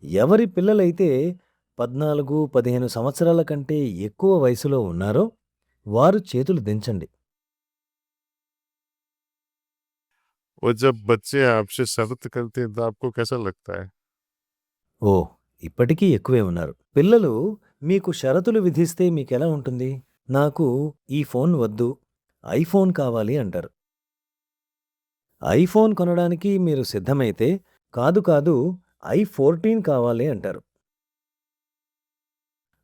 ఎవరి పిల్లలైతే 14, 15 సంవత్సరాల కంటే ఎక్కువ వయసులో ఉన్నారో వారు చేతులు దించండి. और जब बच्चे आपसे शर्त करते हैं तो आपको कैसा लगता है? ఓహ్! ఇప్పటికీ ఎక్కువే ఉన్నారు. పిల్లలు మీకు షరతులు విధిస్తే మీకెలా ఉంటుంది? నాకు ఈ ఫోన్ వద్దు, ఐఫోన్ కావాలి అంటారు. ఐఫోన్ కొనడానికి మీరు సిద్ధమైతే, కాదు కాదు ఐ14 కావాలి అంటారు.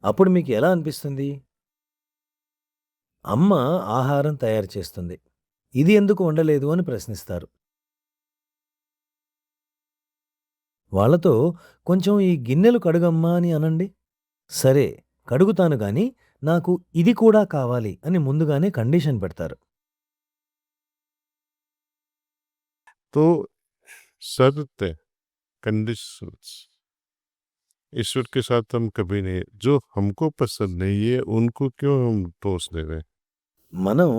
అప్పుడు మీకు ఎలా అనిపిస్తుంది? అమ్మ ఆహారం తయారు చేస్తుంది. ఇది ఎందుకు వండలేదు అని ప్రశ్నిస్తారు. వాళ్ళతో కొంచెం ఈ గిన్నెలు కడుగమ్మా అని అనండి. సరే, కడుగుతాను గాని నాకు ఇది కూడా కావాలి అని ముందుగానే కండిషన్ పెడతారు. तो शर्त, कंडीशंस ईश्वर के साथ हम कभी नहीं, जो हमको पसंद नहीं है उनको क्यों हम दोष दे रहे हैं? మనం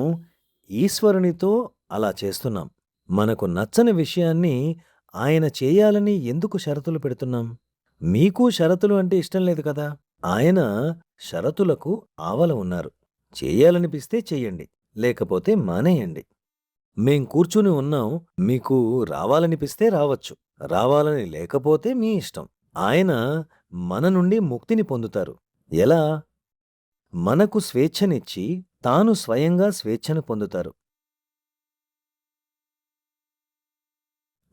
ఈశ్వరునితో అలా చేస్తున్నాం. మనకు నచ్చని విషయాన్ని ఆయన చేయాలని ఎందుకు షరతులు పెడుతున్నాం? మీకు షరతులు అంటే ఇష్టం లేదు కదా! ఆయన షరతులకు ఆవల ఉన్నారు. చేయాలనిపిస్తే చెయ్యండి, లేకపోతే మానేయండి. మేం కూర్చుని ఉన్నాం, మీకు రావాలనిపిస్తే రావచ్చు, రావాలని లేకపోతే మీ ఇష్టం. ఆయన మన నుండి ముక్తిని పొందుతారు. ఎలా? మనకు స్వేచ్ఛనిచ్చి తాను స్వయంగా స్వేచ్ఛను పొందుతారు.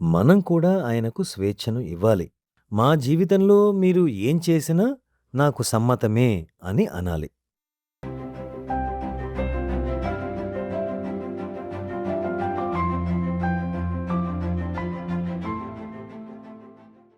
మనం కూడా ఆయనకు స్వేచ్ఛను ఇవ్వాలి. మా జీవితంలో మీరు ఏం చేసినా నాకు సమ్మతమే అని అనాలి.